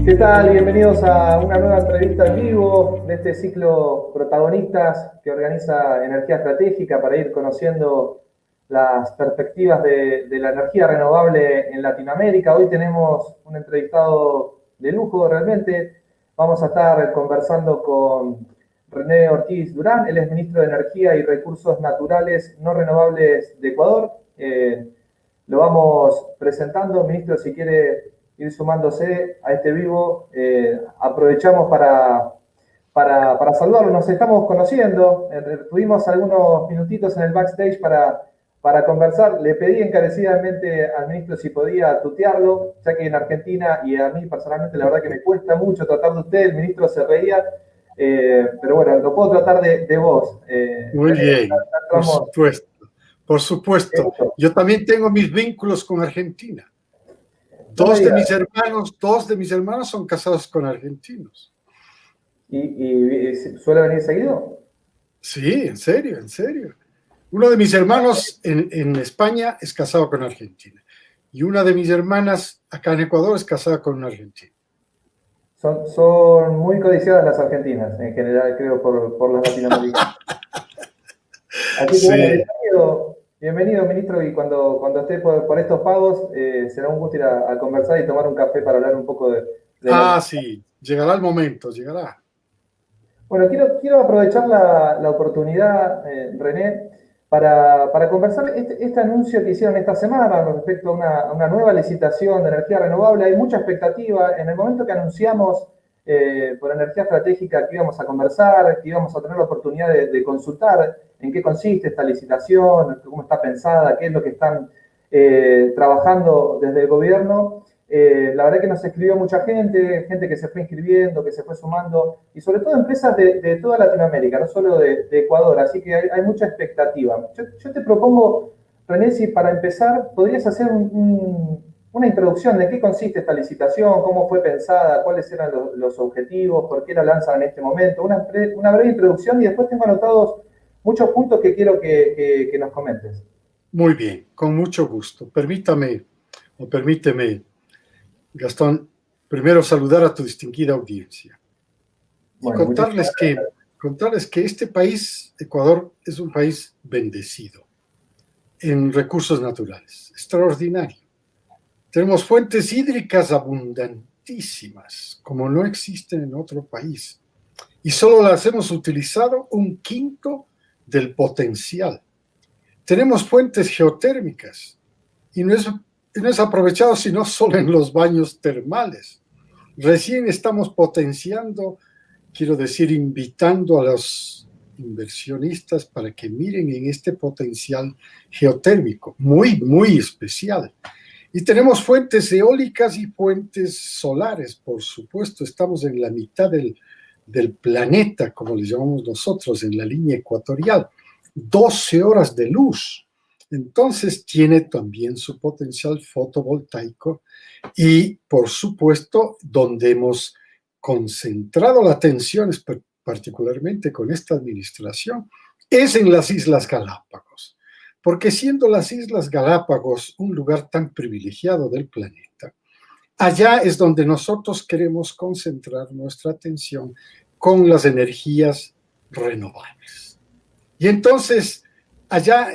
¿Qué tal? Bienvenidos a una nueva entrevista en vivo de este ciclo Protagonistas que organiza Energía Estratégica para ir conociendo las perspectivas de la energía renovable en Latinoamérica. Hoy tenemos un entrevistado de lujo realmente. Vamos a estar conversando con René Ortiz Durán. Él es ministro de Energía y Recursos Naturales No Renovables de Ecuador. Lo vamos presentando. Ministro, si quiere ir sumándose a este vivo, aprovechamos para saludarlo. Nos estamos conociendo, tuvimos algunos minutitos en el backstage para conversar. Le pedí encarecidamente al ministro si podía tutearlo, ya que en Argentina y a mí personalmente la verdad que me cuesta mucho tratar de usted. El ministro se reía, pero bueno, lo puedo tratar de vos. Muy bien, por supuesto, por supuesto. Yo también tengo mis vínculos con Argentina. Dos de mis hermanos son casados con argentinos. ¿Y suele venir seguido? Sí, en serio, en serio. Uno de mis hermanos en España es casado con Argentina. Y una de mis hermanas acá en Ecuador es casada con un argentino. Son muy codiciadas las argentinas, en general, creo, por las latinoamericanas. Así que sí. Bueno, bienvenido, ministro, y cuando esté por estos pagos, será un gusto ir a conversar y tomar un café para hablar un poco de sí, llegará el momento, llegará. Bueno, quiero aprovechar la oportunidad, René, para conversar este anuncio que hicieron esta semana respecto a una nueva licitación de energía renovable. Hay mucha expectativa. En el momento que anunciamos por Energía Estratégica que íbamos a conversar, que íbamos a tener la oportunidad de consultar en qué consiste esta licitación, cómo está pensada, qué es lo que están trabajando desde el gobierno. La verdad que nos escribió mucha gente que se fue inscribiendo, que se fue sumando, y sobre todo empresas de toda Latinoamérica, no solo de Ecuador, así que hay mucha expectativa. Yo te propongo, René, si para empezar podrías hacer una introducción de qué consiste esta licitación, cómo fue pensada, cuáles eran los objetivos, por qué la lanzan en este momento, una breve introducción y después tengo anotados muchos puntos que quiero que nos comentes. Muy bien, con mucho gusto. Permíteme, Gastón, primero saludar a tu distinguida audiencia y bueno, contarles que este país, Ecuador, es un país bendecido en recursos naturales, extraordinario. Tenemos fuentes hídricas abundantísimas, como no existen en otro país, y solo las hemos utilizado 1/5 del potencial. Tenemos fuentes geotérmicas y no es aprovechado sino solo en los baños termales. Recién estamos potenciando, quiero decir, invitando a los inversionistas para que miren en este potencial geotérmico, muy, muy especial. Y tenemos fuentes eólicas y fuentes solares, por supuesto. Estamos en la mitad del planeta, como le llamamos nosotros, en la línea ecuatorial. 12 horas de luz. Entonces tiene también su potencial fotovoltaico y, por supuesto, donde hemos concentrado la atención, particularmente con esta administración, es en las Islas Galápagos. Porque siendo las Islas Galápagos un lugar tan privilegiado del planeta, allá es donde nosotros queremos concentrar nuestra atención con las energías renovables. Y entonces, allá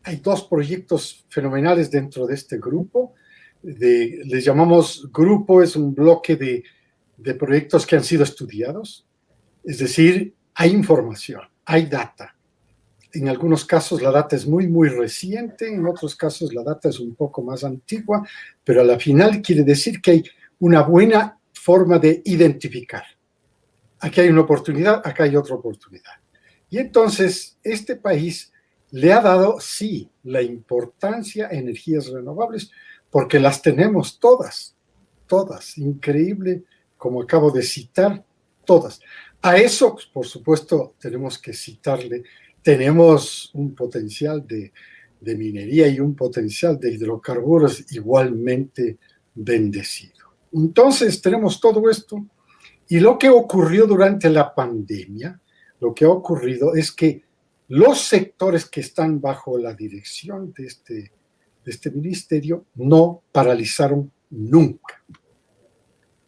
hay 2 proyectos fenomenales dentro de este grupo. Les llamamos grupo, es un bloque de proyectos que han sido estudiados. Es decir, hay información, hay data. En algunos casos la data es muy, muy reciente, en otros casos la data es un poco más antigua, pero a la final quiere decir que hay una buena forma de identificar. Aquí hay una oportunidad, acá hay otra oportunidad. Y entonces este país le ha dado, sí, la importancia a energías renovables, porque las tenemos todas, increíble, como acabo de citar, todas. A eso, por supuesto, tenemos que citarle, tenemos un potencial de minería y un potencial de hidrocarburos igualmente bendecido. Entonces, tenemos todo esto, y lo que ocurrió durante la pandemia, lo que ha ocurrido es que los sectores que están bajo la dirección de este ministerio no paralizaron nunca.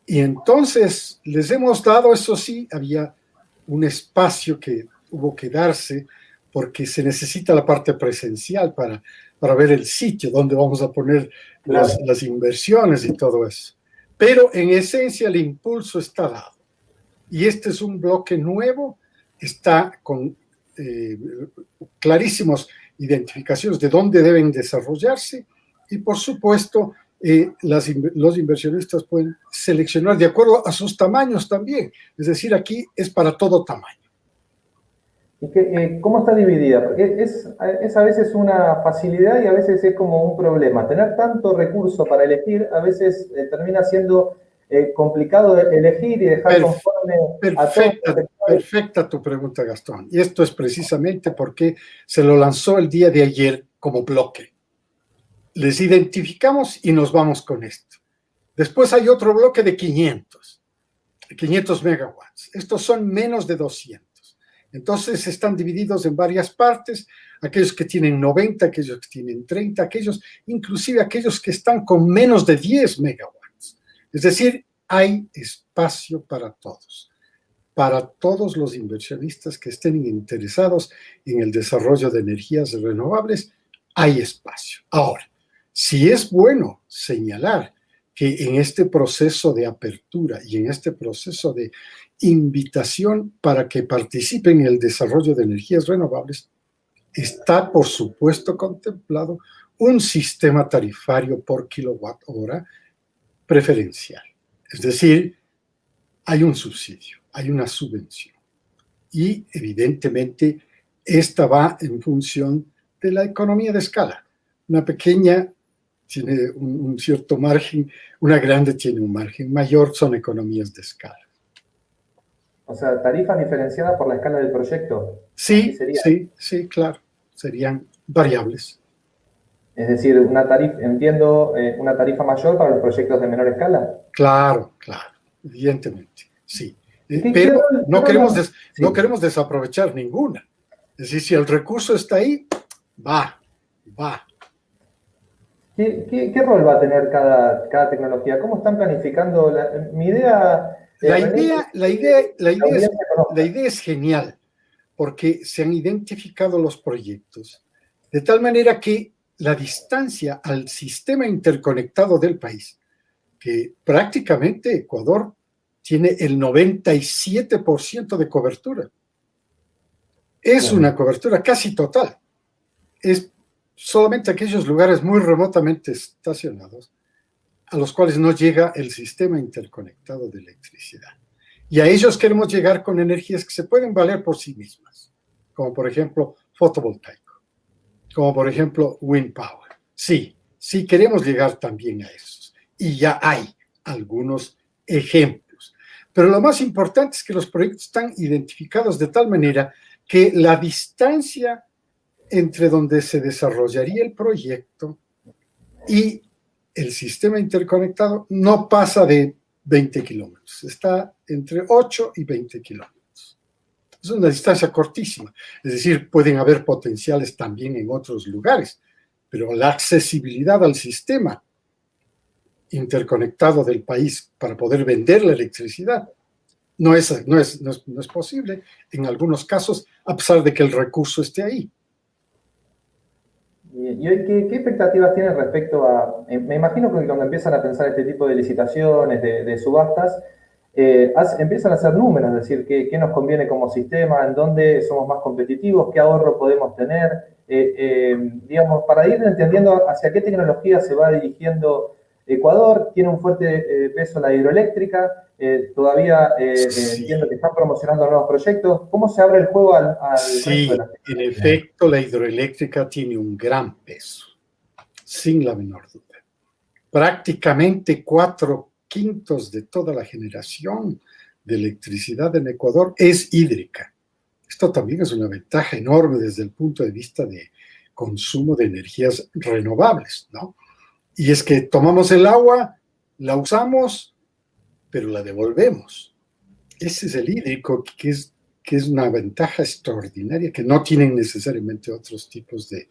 Y entonces les hemos dado, eso sí, había un espacio que hubo que darse porque se necesita la parte presencial para ver el sitio donde vamos a poner las inversiones y todo eso. Pero en esencia el impulso está dado. Y este es un bloque nuevo, está con clarísimos identificaciones de dónde deben desarrollarse y por supuesto los inversionistas pueden seleccionar de acuerdo a sus tamaños también. Es decir, aquí es para todo tamaño. ¿Y cómo está dividida? Porque es a veces una facilidad y a veces es como un problema. Tener tanto recurso para elegir a veces termina siendo complicado elegir y dejar conforme a todos los sectores. Perfecta tu pregunta, Gastón. Y esto es precisamente porque se lo lanzó el día de ayer como bloque. Les identificamos y nos vamos con esto. Después hay otro bloque de 500 megawatts. Estos son menos de 200. Entonces están divididos en varias partes, aquellos que tienen 90, aquellos que tienen 30, inclusive aquellos que están con menos de 10 megawatts. Es decir, hay espacio para todos los inversionistas que estén interesados en el desarrollo de energías renovables, hay espacio. Ahora, sí es bueno señalar que en este proceso de apertura y en este proceso de invitación para que participen en el desarrollo de energías renovables, está, por supuesto, contemplado un sistema tarifario por kilowatt hora preferencial. Es decir, hay un subsidio, hay una subvención. Y, evidentemente, esta va en función de la economía de escala. Una pequeña tiene un cierto margen, una grande tiene un margen mayor, son economías de escala. O sea, tarifas diferenciadas por la escala del proyecto. Sí, sí, claro, serían variables. Es decir, entiendo, una tarifa mayor para los proyectos de menor escala. Claro, evidentemente, sí. Pero no queremos desaprovechar ninguna. Es decir, si el recurso está ahí, va. ¿Qué rol va a tener cada tecnología? ¿Cómo están planificando? Mi idea... La idea es genial, porque se han identificado los proyectos, de tal manera que la distancia al sistema interconectado del país, que prácticamente Ecuador tiene el 97% de cobertura. Es una cobertura casi total. Es solamente aquellos lugares muy remotamente estacionados a los cuales no llega el sistema interconectado de electricidad. Y a ellos queremos llegar con energías que se pueden valer por sí mismas, como por ejemplo fotovoltaico, como por ejemplo wind power. Sí queremos llegar también a esos. Y ya hay algunos ejemplos. Pero lo más importante es que los proyectos están identificados de tal manera que la distancia entre donde se desarrollaría el proyecto y el sistema interconectado no pasa de 20 kilómetros, está entre 8 y 20 kilómetros. Es una distancia cortísima, es decir, pueden haber potenciales también en otros lugares, pero la accesibilidad al sistema interconectado del país para poder vender la electricidad no es posible en algunos casos, a pesar de que el recurso esté ahí. ¿Y hoy qué expectativas tienes respecto a...? Me imagino que cuando empiezan a pensar este tipo de licitaciones, de subastas, empiezan a hacer números, es decir, qué nos conviene como sistema, en dónde somos más competitivos, qué ahorro podemos tener, digamos, para ir entendiendo hacia qué tecnología se va dirigiendo Ecuador. Tiene un fuerte peso la hidroeléctrica, todavía entiendo que están promocionando nuevos proyectos. ¿Cómo se abre el juego al resto de las tecnologías? En efecto, la hidroeléctrica tiene un gran peso, sin la menor duda. Prácticamente 4/5 de toda la generación de electricidad en Ecuador es hídrica. Esto también es una ventaja enorme desde el punto de vista de consumo de energías renovables, ¿no? Y es que tomamos el agua, la usamos, pero la devolvemos. Ese es el hídrico, que es una ventaja extraordinaria que no tienen necesariamente otros tipos de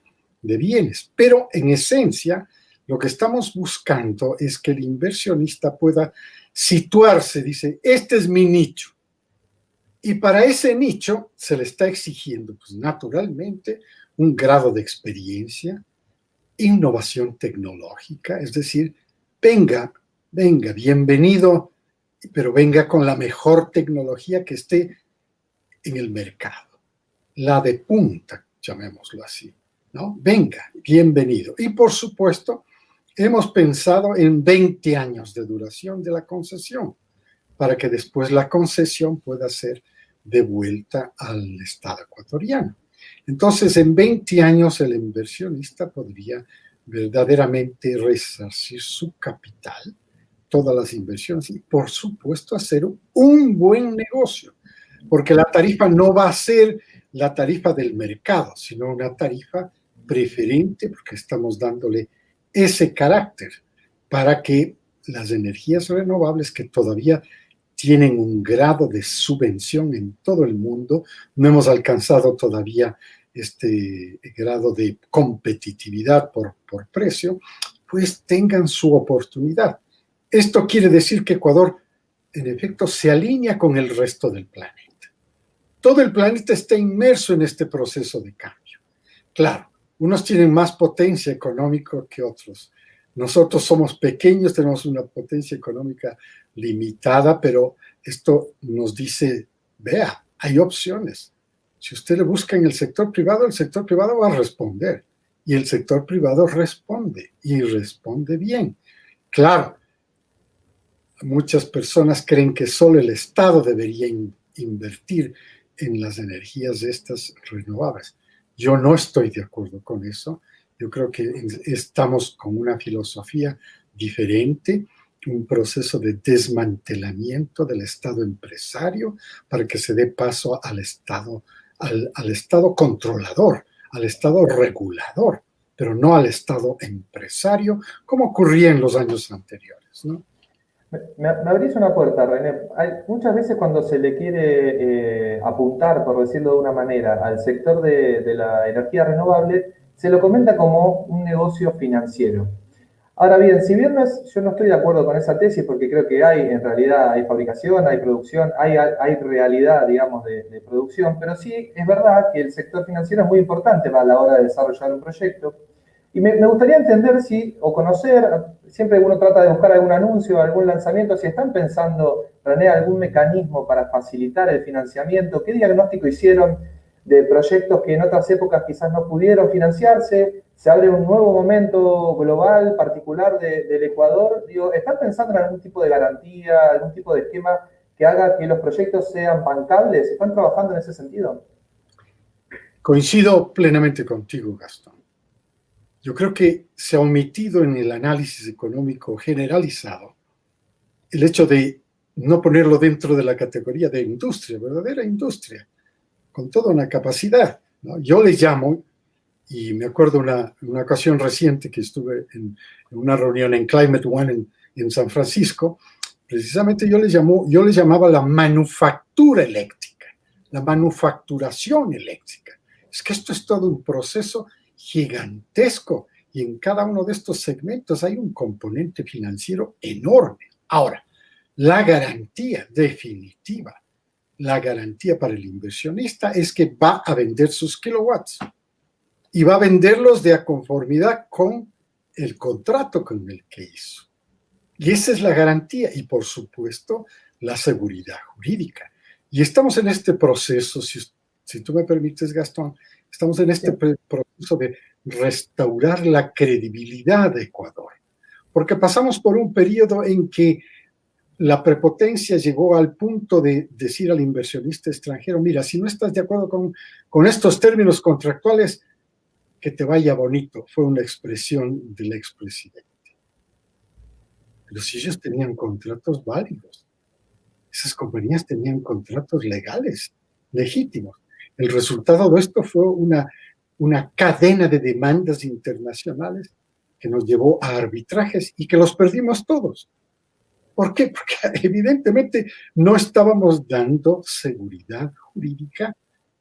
bienes. Pero en esencia, Lo que estamos buscando es que el inversionista pueda situarse, dice, este es mi nicho. Y para ese nicho se le está exigiendo, pues naturalmente, un grado de experiencia, innovación tecnológica, es decir, venga, venga, bienvenido, pero venga con la mejor tecnología que esté en el mercado, la de punta, llamémoslo así, ¿no? Venga, bienvenido. Y por supuesto, hemos pensado en 20 años de duración de la concesión, para que después la concesión pueda ser devuelta al Estado ecuatoriano. Entonces, en 20 años el inversionista podría verdaderamente resarcir su capital, todas las inversiones y, por supuesto, hacer un buen negocio, porque la tarifa no va a ser la tarifa del mercado, sino una tarifa preferente, porque estamos dándole ese carácter para que las energías renovables que todavía tienen un grado de subvención en todo el mundo, no hemos alcanzado todavía este grado de competitividad por precio, pues tengan su oportunidad. Esto quiere decir que Ecuador, en efecto, se alinea con el resto del planeta. Todo el planeta está inmerso en este proceso de cambio. Claro, unos tienen más potencia económica que otros. Nosotros somos pequeños, tenemos una potencia económica limitada, pero esto nos dice, vea, hay opciones. Si usted le busca en el sector privado va a responder. Y el sector privado responde, y responde bien. Claro, muchas personas creen que solo el Estado debería invertir en las energías estas renovables. Yo no estoy de acuerdo con eso. Yo creo que estamos con una filosofía diferente, un proceso de desmantelamiento del Estado empresario para que se dé paso al Estado, al Estado controlador, al Estado regulador, pero no al Estado empresario, como ocurría en los años anteriores, ¿no? Me abrís una puerta, René. Muchas veces cuando se le quiere apuntar, por decirlo de una manera, al sector de la energía renovable, se lo comenta como un negocio financiero. Ahora bien, si bien yo no estoy de acuerdo con esa tesis, porque creo que en realidad hay fabricación, hay producción, hay realidad, digamos, de producción, pero sí es verdad que el sector financiero es muy importante para la hora de desarrollar un proyecto. Y me gustaría entender o conocer, siempre uno trata de buscar algún anuncio, algún lanzamiento, si están pensando, René, algún mecanismo para facilitar el financiamiento, qué diagnóstico hicieron de proyectos que en otras épocas quizás no pudieron financiarse, se abre un nuevo momento global, particular del Ecuador. Digo, ¿están pensando en algún tipo de garantía, algún tipo de esquema que haga que los proyectos sean bancables? ¿Están trabajando en ese sentido? Coincido plenamente contigo, Gastón. Yo creo que se ha omitido en el análisis económico generalizado el hecho de no ponerlo dentro de la categoría de industria, verdadera industria, con toda una capacidad, ¿no? Yo le llamo, y me acuerdo una ocasión reciente que estuve en una reunión en Climate One en San Francisco, precisamente yo le llamaba la manufactura eléctrica, la manufacturación eléctrica. Es que esto es todo un proceso gigantesco y en cada uno de estos segmentos hay un componente financiero enorme. Ahora, la garantía definitiva, la garantía para el inversionista es que va a vender sus kilowatts y va a venderlos de conformidad con el contrato con el que hizo. Y esa es la garantía y, por supuesto, la seguridad jurídica. Y estamos en este proceso, si tú me permites, Gastón, estamos en este proceso de restaurar la credibilidad de Ecuador, porque pasamos por un periodo en que la prepotencia llegó al punto de decir al inversionista extranjero, mira, si no estás de acuerdo con estos términos contractuales, que te vaya bonito. Fue una expresión del expresidente. Pero si ellos tenían contratos válidos, esas compañías tenían contratos legales, legítimos. El resultado de esto fue una cadena de demandas internacionales que nos llevó a arbitrajes y que los perdimos todos. ¿Por qué? Porque evidentemente no estábamos dando seguridad jurídica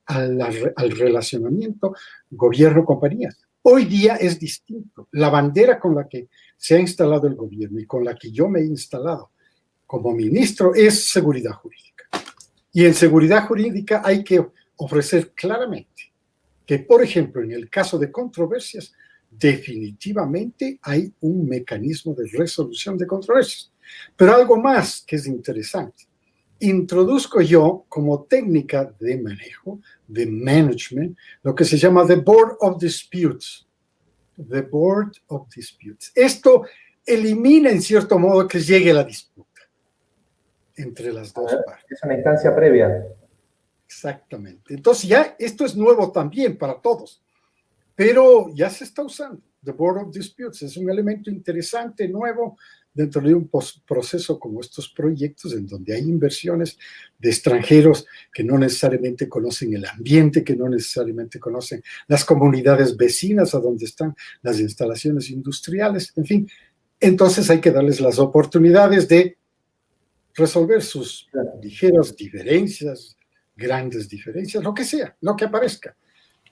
al relacionamiento gobierno-compañías. Hoy día es distinto. La bandera con la que se ha instalado el gobierno y con la que yo me he instalado como ministro es seguridad jurídica. Y en seguridad jurídica hay que ofrecer claramente que, por ejemplo, en el caso de controversias, definitivamente hay un mecanismo de resolución de controversias. Pero algo más que es interesante. Introduzco yo como técnica de manejo, de management, lo que se llama the Board of Disputes. The Board of Disputes. Esto elimina en cierto modo que llegue la disputa entre las dos partes. Es una instancia previa. Exactamente. Entonces ya esto es nuevo también para todos, pero ya se está usando. The Board of Disputes es un elemento interesante, nuevo, dentro de un proceso como estos proyectos en donde hay inversiones de extranjeros que no necesariamente conocen el ambiente, que no necesariamente conocen las comunidades vecinas a donde están las instalaciones industriales, en fin. Entonces hay que darles las oportunidades de resolver sus ligeras diferencias, grandes diferencias, lo que sea, lo que aparezca.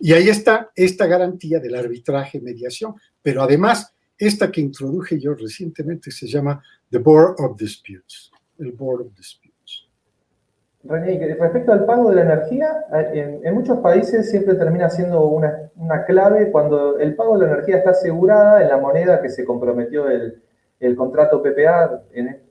Y ahí está esta garantía del arbitraje, mediación, pero además esta que introduje yo recientemente se llama The Board of Disputes, el Board of Disputes. René, respecto al pago de la energía, en muchos países siempre termina siendo una clave cuando el pago de la energía está asegurada en la moneda que se comprometió el contrato PPA,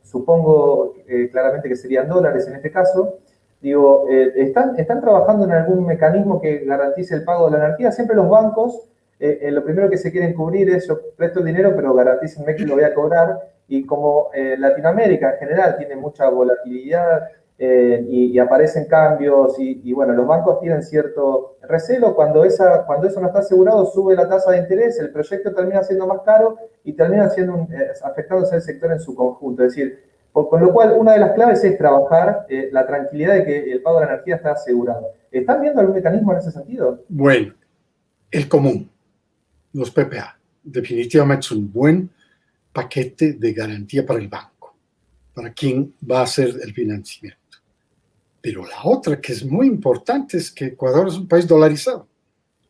supongo claramente que serían dólares en este caso. Digo, ¿están trabajando en algún mecanismo que garantice el pago de la energía? Siempre los bancos, lo primero que se quieren cubrir es: yo presto el dinero, pero garantícenme que lo voy a cobrar. Y como Latinoamérica en general tiene mucha volatilidad y aparecen cambios, y bueno, los bancos tienen cierto recelo, cuando eso no está asegurado, sube la tasa de interés, el proyecto termina siendo más caro y termina siendo afectándose al sector en su conjunto. Es decir, con lo cual, una de las claves es trabajar la tranquilidad de que el pago de la energía está asegurado. ¿Están viendo algún mecanismo en ese sentido? Bueno, el común, los PPA, definitivamente es un buen paquete de garantía para el banco, para quien va a hacer el financiamiento. Pero la otra, que es muy importante, es que Ecuador es un país dolarizado.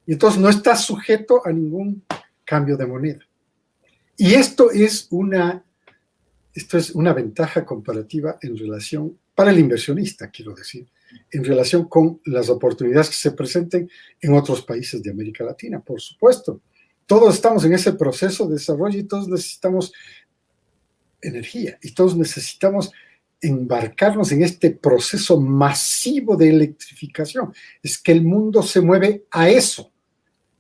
Y entonces no está sujeto a ningún cambio de moneda. Y esto es una ventaja comparativa en relación, para el inversionista, quiero decir, en relación con las oportunidades que se presenten en otros países de América Latina, por supuesto. Todos estamos en ese proceso de desarrollo y todos necesitamos energía y todos necesitamos embarcarnos en este proceso masivo de electrificación. Es que el mundo se mueve a eso,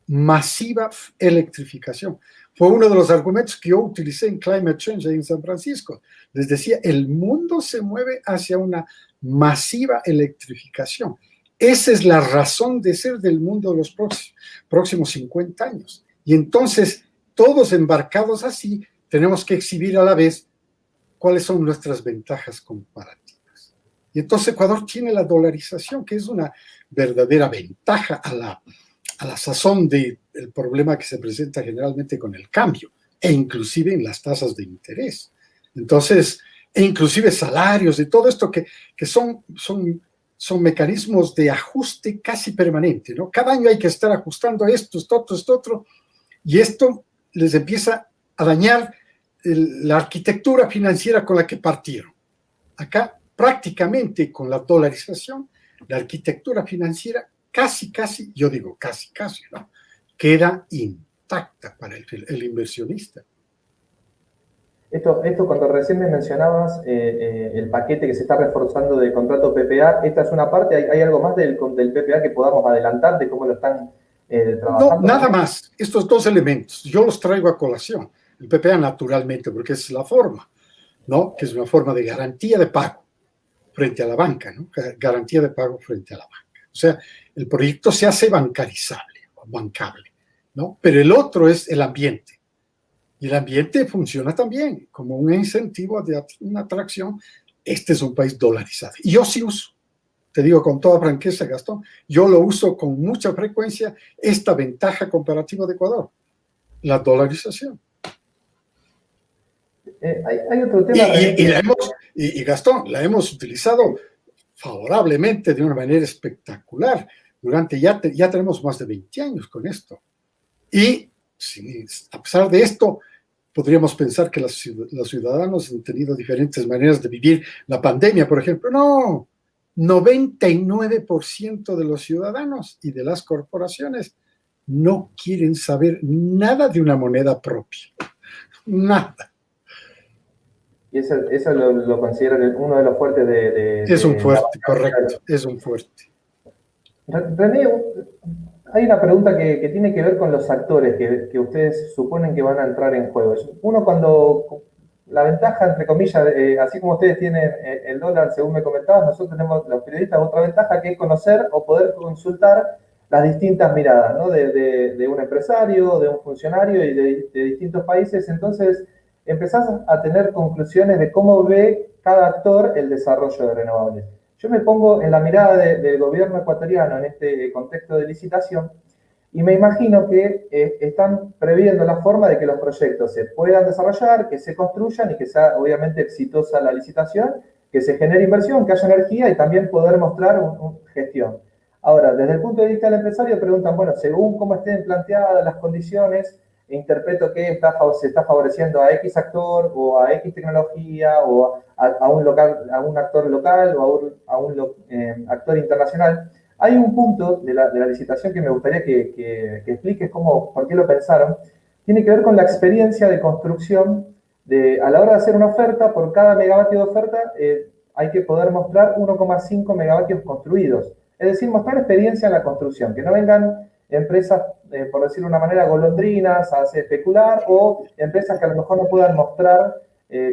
masiva electrificación. Fue uno de los argumentos que yo utilicé en Climate Change en San Francisco. Les decía, el mundo se mueve hacia una masiva electrificación. Esa es la razón de ser del mundo de los próximos 50 años. Y entonces, todos embarcados así, tenemos que exhibir a la vez cuáles son nuestras ventajas comparativas. Y entonces Ecuador tiene la dolarización, que es una verdadera ventaja a la sazón del problema que se presenta generalmente con el cambio, e inclusive en las tasas de interés. Entonces, e inclusive salarios y todo esto que son mecanismos de ajuste casi permanente, ¿no? Cada año hay que estar ajustando esto, esto otro, y esto les empieza a dañar la arquitectura financiera con la que partieron. Acá, prácticamente con la dolarización, la arquitectura financiera casi, yo digo casi, ¿no? Queda intacta para el inversionista. Esto cuando recién me mencionabas el paquete que se está reforzando de contrato PPA, ¿esta es una parte? ¿Hay algo más del PPA que podamos adelantar de cómo lo están trabajando? No, nada más. Estos dos elementos, yo los traigo a colación. El PPA naturalmente, porque es la forma, ¿no? Que es una forma de garantía de pago frente a la banca, ¿no? Garantía de pago frente a la banca. O sea, el proyecto se hace bancarizable o bancable, ¿no? Pero el otro es el ambiente. Y el ambiente funciona también como un incentivo de una atracción. Este es un país dolarizado. Y yo sí uso, te digo con toda franqueza, Gastón, yo lo uso con mucha frecuencia, esta ventaja comparativa de Ecuador, la dolarización. Hay otro tema. Y Gastón, la hemos utilizado favorablemente de una manera espectacular. Ya tenemos más de 20 años con esto. Y a pesar de esto, podríamos pensar que los ciudadanos han tenido diferentes maneras de vivir la pandemia, por ejemplo. No, 99% de los ciudadanos y de las corporaciones no quieren saber nada de una moneda propia. Nada. Y eso lo considero uno de los fuertes Es un fuerte, correcto, es un fuerte. René, hay una pregunta que tiene que ver con los actores que ustedes suponen que van a entrar en juego. Uno cuando, la ventaja, entre comillas, así como ustedes tienen el dólar, según me comentabas, nosotros tenemos, los periodistas, otra ventaja que es conocer o poder consultar las distintas miradas, ¿no? De un empresario, de un funcionario y de distintos países. Entonces, empezás a tener conclusiones de cómo ve cada actor el desarrollo de renovables. Yo me pongo en la mirada del gobierno ecuatoriano en este contexto de licitación y me imagino que están previendo la forma de que los proyectos se puedan desarrollar, que se construyan y que sea obviamente exitosa la licitación, que se genere inversión, que haya energía y también poder mostrar gestión. Ahora, desde el punto de vista del empresario preguntan, bueno, según cómo estén planteadas las condiciones, interpreto que se está favoreciendo a X actor o a X tecnología o a un actor local o a un actor internacional. Hay un punto de la licitación que me gustaría que expliques por qué lo pensaron. Tiene que ver con la experiencia de construcción. A la hora de hacer una oferta, por cada megavatio de oferta hay que poder mostrar 1,5 megavatios construidos. Es decir, mostrar experiencia en la construcción, que no vengan empresas, por decirlo de una manera, golondrinas a hacer especular o empresas que a lo mejor no puedan mostrar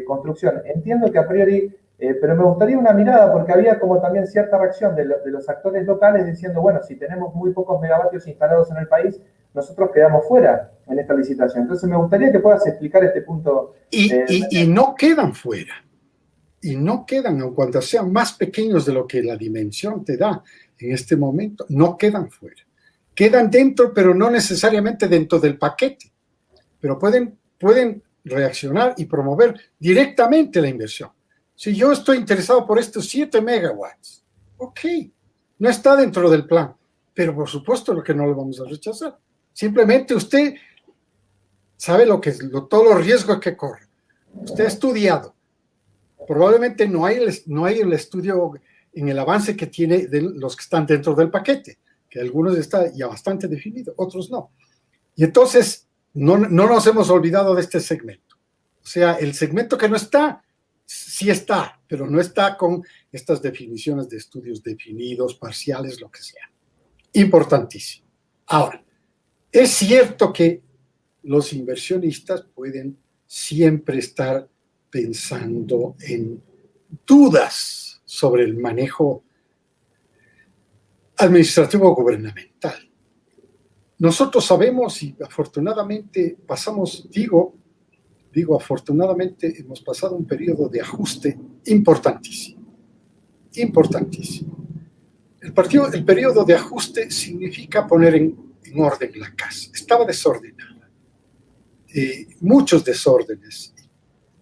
construcción. Entiendo que a priori, pero me gustaría una mirada porque había como también cierta reacción de los actores locales diciendo, bueno, si tenemos muy pocos megavatios instalados en el país, nosotros quedamos fuera en esta licitación. Entonces me gustaría que puedas explicar este punto. Y no quedan fuera. Y no quedan, aun cuando sean más pequeños de lo que la dimensión te da en este momento, no quedan fuera. Quedan dentro, pero no necesariamente dentro del paquete. Pero pueden reaccionar y promover directamente la inversión. Si yo estoy interesado por estos 7 megawatts, ok, no está dentro del plan, pero por supuesto lo que no lo vamos a rechazar. Simplemente usted sabe todos los riesgos que corre. Usted ha estudiado. Probablemente no hay el estudio en el avance que tiene de los que están dentro del paquete, que algunos están ya bastante definidos, otros no. Y entonces no nos hemos olvidado de este segmento. O sea, el segmento que no está, sí está, pero no está con estas definiciones de estudios definidos, parciales, lo que sea. Importantísimo. Ahora, es cierto que los inversionistas pueden siempre estar pensando en dudas sobre el manejo administrativo gubernamental. Nosotros sabemos y afortunadamente afortunadamente hemos pasado un periodo de ajuste importantísimo. El periodo de ajuste significa poner en orden la casa. Estaba desordenada. Muchos desórdenes.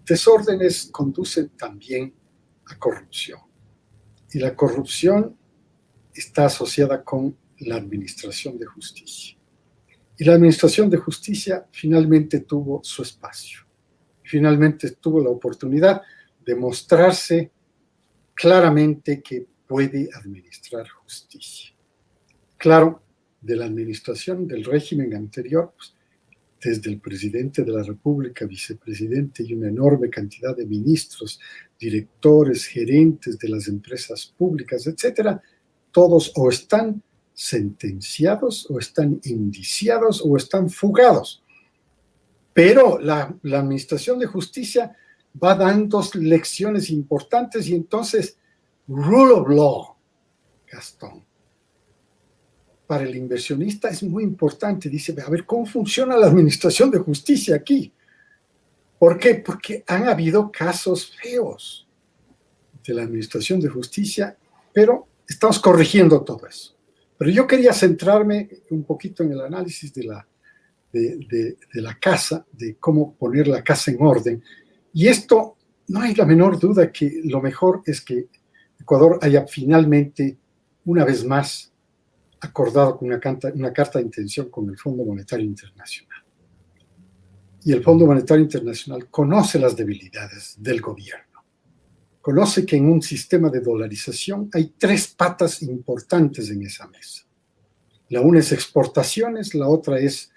Desórdenes conducen también a corrupción. Y la corrupción está asociada con la administración de justicia. Y la administración de justicia finalmente tuvo su espacio. Finalmente tuvo la oportunidad de mostrarse claramente que puede administrar justicia. Claro, de la administración del régimen anterior, pues, desde el presidente de la República, vicepresidente y una enorme cantidad de ministros, directores, gerentes de las empresas públicas, etcétera, todos o están sentenciados, o están indiciados, o están fugados. Pero la administración de justicia va dando lecciones importantes y entonces, rule of law, Gastón, para el inversionista es muy importante. Dice, a ver, ¿cómo funciona la administración de justicia aquí? ¿Por qué? Porque han habido casos feos de la administración de justicia, pero estamos corrigiendo todo eso. Pero yo quería centrarme un poquito en el análisis de la casa, de cómo poner la casa en orden. Y esto, no hay la menor duda que lo mejor es que Ecuador haya finalmente, una vez más, acordado con una carta de intención con el Fondo Monetario Internacional. y el Fondo Monetario Internacional conoce las debilidades del gobierno. Conoce que en un sistema de dolarización hay tres patas importantes en esa mesa. La una es exportaciones, la otra es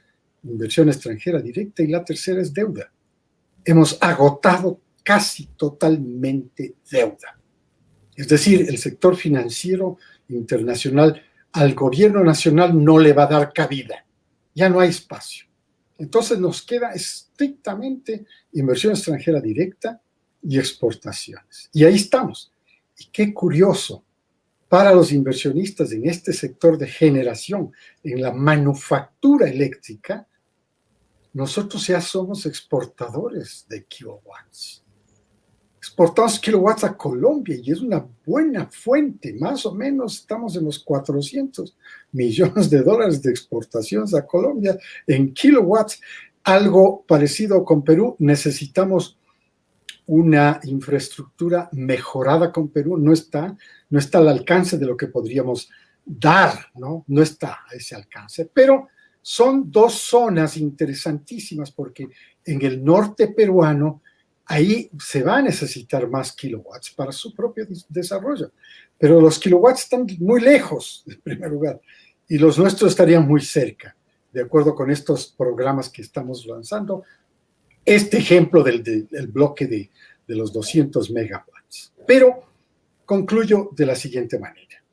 inversión extranjera directa y la tercera es deuda. Hemos agotado casi totalmente deuda. Es decir, el sector financiero internacional al gobierno nacional no le va a dar cabida. Ya no hay espacio. Entonces nos queda estrictamente inversión extranjera directa y exportaciones. Y ahí estamos. Y qué curioso, para los inversionistas en este sector de generación, en la manufactura eléctrica, nosotros ya somos exportadores de kilowatts. Exportamos kilowatts a Colombia y es una buena fuente. Más o menos estamos en los 400 millones de dólares de exportaciones a Colombia en kilowatts. Algo parecido con Perú. Necesitamos una infraestructura mejorada con Perú. No está al alcance de lo que podríamos dar, ¿no? No está a ese alcance. Pero son dos zonas interesantísimas porque en el norte peruano ahí se va a necesitar más kilowatts para su propio desarrollo. Pero los kilowatts están muy lejos, en primer lugar, y los nuestros estarían muy cerca, de acuerdo con estos programas que estamos lanzando. Este ejemplo del bloque de los 200 megawatts. Pero concluyo de la siguiente manera.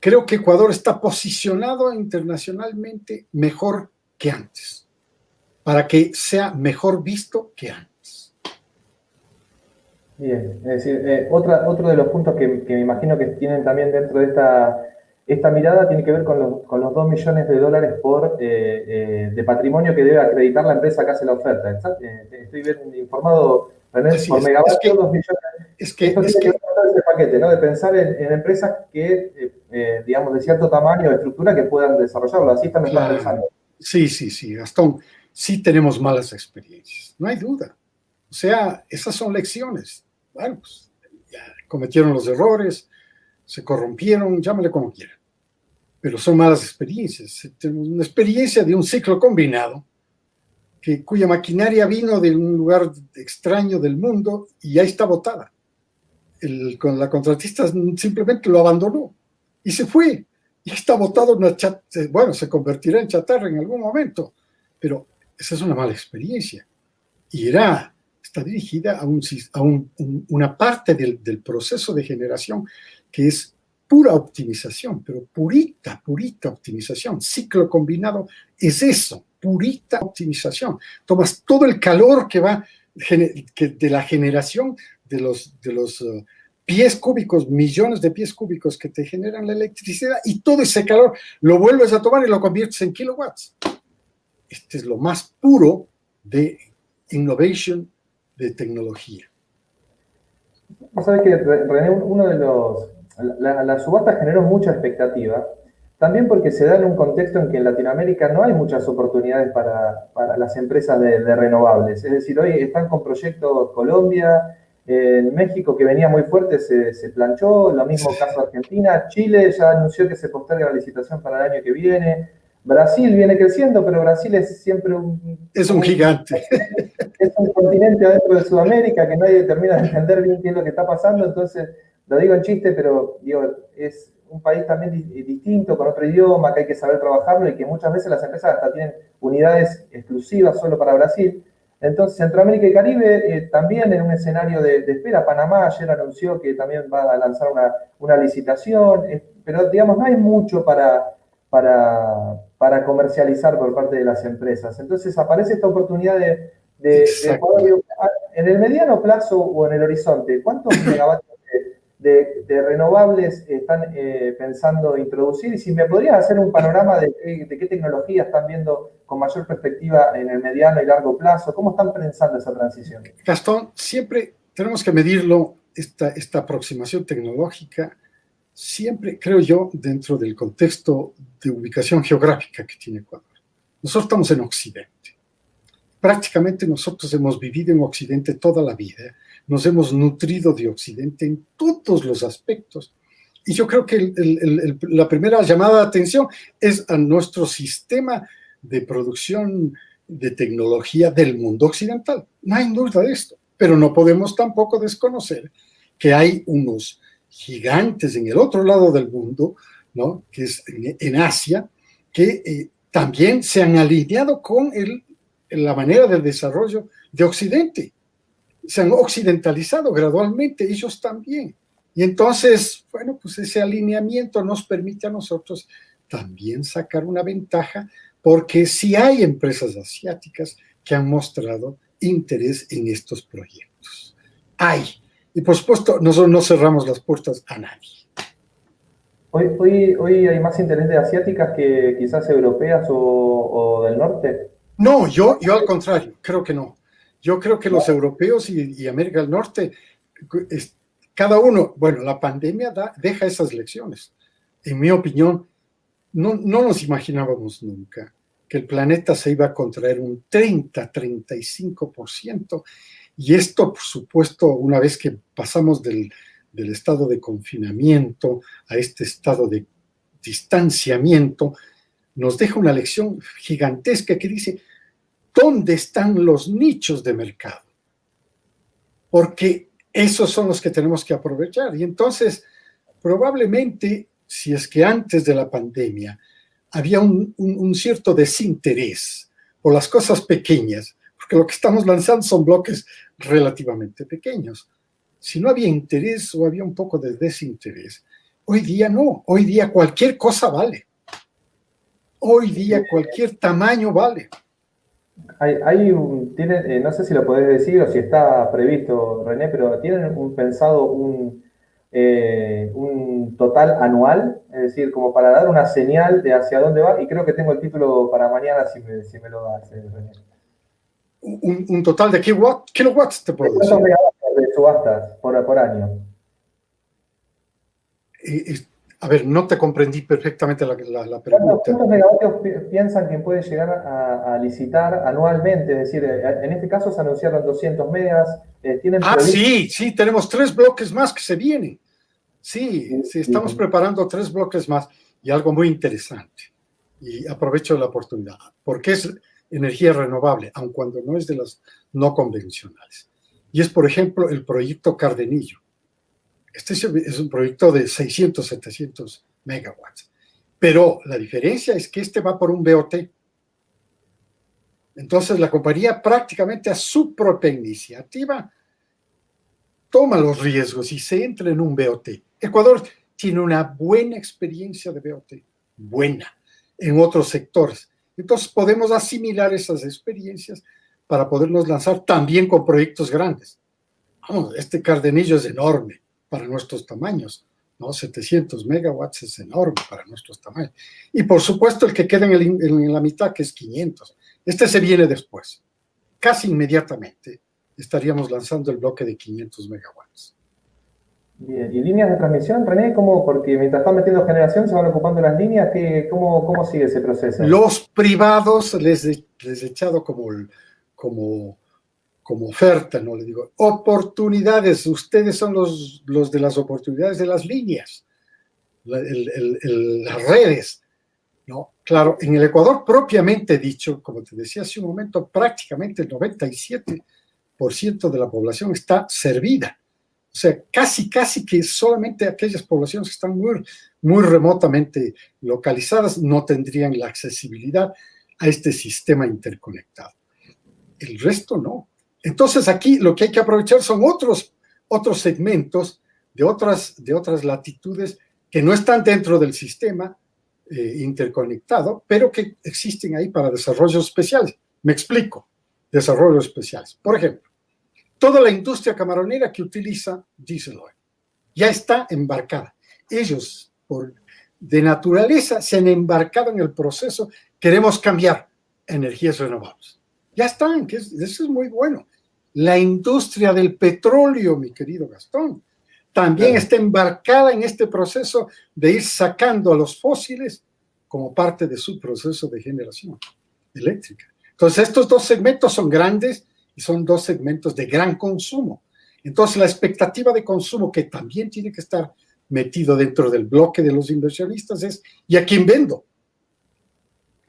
Creo que Ecuador está posicionado internacionalmente mejor que antes, para que sea mejor visto que antes. Bien, es decir, otro de los puntos que me imagino que tienen también dentro de esta mirada tiene que ver con los 2 millones de dólares de patrimonio que debe acreditar la empresa que hace la oferta. Estoy bien informado, René, por megavatio, 2 millones. Esto tiene que ver con ese paquete, ¿no? De pensar en empresas que, digamos, de cierto tamaño o estructura que puedan desarrollarlo. Así también están pensando. Sí, Gastón. Sí tenemos malas experiencias, no hay duda. O sea, esas son lecciones. Bueno, pues ya cometieron los errores, se corrompieron, llámale como quieran. Pero son malas experiencias. Tenemos una experiencia de un ciclo combinado cuya maquinaria vino de un lugar extraño del mundo y ya está botada. La contratista simplemente lo abandonó y se fue. Y está botado bueno, se convertirá en chatarra en algún momento, pero esa es una mala experiencia. Y está dirigida a una parte del proceso de generación que es pura optimización, pero purita optimización. Ciclo combinado es eso, purita optimización. Tomas todo el calor que va de la generación de los pies cúbicos, millones de pies cúbicos que te generan la electricidad y todo ese calor lo vuelves a tomar y lo conviertes en kilowatts. Este es lo más puro de innovation, de tecnología. ¿Sabes que, René, la subasta generó mucha expectativa, también porque se da en un contexto en que en Latinoamérica no hay muchas oportunidades para las empresas de renovables? Es decir, hoy están con proyectos Colombia, en México, que venía muy fuerte, se planchó, lo mismo caso Argentina. Chile ya anunció que se posterga la licitación para el año que viene. Brasil viene creciendo, pero Brasil es siempre es un gigante. Es un continente adentro de Sudamérica que nadie termina de entender bien qué es lo que está pasando. Entonces, lo digo en chiste, pero digo, es un país también distinto, con otro idioma, que hay que saber trabajarlo y que muchas veces las empresas hasta tienen unidades exclusivas solo para Brasil. Entonces, Centroamérica y Caribe también en un escenario de espera. Panamá ayer anunció que también va a lanzar una licitación, pero digamos, no hay mucho para comercializar por parte de las empresas. Entonces aparece esta oportunidad de Ecuador. En el mediano plazo o en el horizonte, ¿cuántos megavatios de renovables están pensando introducir? Y si me podrías hacer un panorama de qué tecnología están viendo con mayor perspectiva en el mediano y largo plazo, ¿cómo están pensando esa transición? Gastón, siempre tenemos que medirlo, esta aproximación tecnológica, siempre, creo yo, dentro del contexto de ubicación geográfica que tiene Ecuador. Nosotros estamos en Occidente. Prácticamente nosotros hemos vivido en Occidente toda la vida, nos hemos nutrido de Occidente en todos los aspectos. Y yo creo que la primera llamada de atención es a nuestro sistema de producción de tecnología del mundo occidental. No hay duda de esto, pero no podemos tampoco desconocer que hay unos gigantes en el otro lado del mundo, ¿no? Que es en Asia, que también se han alineado con la manera del desarrollo de Occidente. Se han occidentalizado gradualmente, ellos también. Y entonces, bueno, pues ese alineamiento nos permite a nosotros también sacar una ventaja, porque sí hay empresas asiáticas que han mostrado interés en estos proyectos. Hay. Y por supuesto, nosotros no cerramos las puertas a nadie. Hoy hay más interés de asiáticas que quizás europeas o del norte. No, yo al contrario, creo que no. Yo creo que los europeos y América del Norte, cada uno, bueno, la pandemia deja esas lecciones. En mi opinión, no nos imaginábamos nunca que el planeta se iba a contraer un 30-35%, y esto, por supuesto, una vez que pasamos del estado de confinamiento a este estado de distanciamiento, nos deja una lección gigantesca que dice: ¿dónde están los nichos de mercado? Porque esos son los que tenemos que aprovechar. Y entonces, probablemente, si es que antes de la pandemia había un cierto desinterés por las cosas pequeñas, porque lo que estamos lanzando son bloques relativamente pequeños. Si no había interés o había un poco de desinterés, hoy día no. Hoy día cualquier cosa vale. Hoy día cualquier tamaño vale. No sé si lo podés decir o si está previsto, René, pero ¿tienen pensado un total anual? Es decir, como para dar una señal de hacia dónde va, y creo que tengo el título para mañana si me lo das, René. ¿Un total de kilowatts te puedo decir? ¿Cuántos megavatios de subastas por año? A ver, no te comprendí perfectamente la pregunta. ¿Cuántos megavatios piensan que puede llegar a licitar anualmente? Es decir, en este caso se anunciaron 200 megas. Sí, tenemos 3 bloques más que se vienen. Sí, estamos preparando 3 bloques más, y algo muy interesante. Y aprovecho la oportunidad, porque es energía renovable, aun cuando no es de las no convencionales. Y es, por ejemplo, el proyecto Cardenillo. Este es un proyecto de 600, 700 megawatts. Pero la diferencia es que este va por un BOT. Entonces la compañía, prácticamente a su propia iniciativa, toma los riesgos y se entra en un BOT. Ecuador tiene una buena experiencia de BOT, buena, en otros sectores. Entonces podemos asimilar esas experiencias para podernos lanzar también con proyectos grandes. Vamos, este Cardenillo es enorme para nuestros tamaños, ¿no? 700 megawatts es enorme para nuestros tamaños. Y por supuesto el que queda en la mitad, que es 500. Este se viene después. Casi inmediatamente estaríamos lanzando el bloque de 500 megawatts. Bien. ¿Y líneas de transmisión, René? ¿Cómo? Porque mientras están metiendo generación, se van ocupando las líneas. ¿Cómo sigue ese proceso? Los privados les he echado como oferta, ¿no? Le digo, oportunidades, ustedes son los de las oportunidades de las líneas, las redes, ¿no? Claro, en el Ecuador propiamente dicho, como te decía hace un momento, prácticamente el 97% de la población está servida. O sea, casi que solamente aquellas poblaciones que están muy remotamente localizadas no tendrían la accesibilidad a este sistema interconectado. El resto no. Entonces aquí lo que hay que aprovechar son otros segmentos de otras latitudes que no están dentro del sistema interconectado, pero que existen ahí para desarrollos especiales. Me explico, desarrollos especiales. Por ejemplo, toda la industria camaronera que utiliza diesel oil ya está embarcada. Ellos, de naturaleza, se han embarcado en el proceso. Queremos cambiar energías renovables. Ya están, eso es muy bueno. La industria del petróleo, mi querido Gastón, también está embarcada en este proceso de ir sacando a los fósiles como parte de su proceso de generación eléctrica. Entonces, estos 2 segmentos son grandes y son 2 segmentos de gran consumo. Entonces, la expectativa de consumo, que también tiene que estar metido dentro del bloque de los inversionistas, es: ¿y a quién vendo?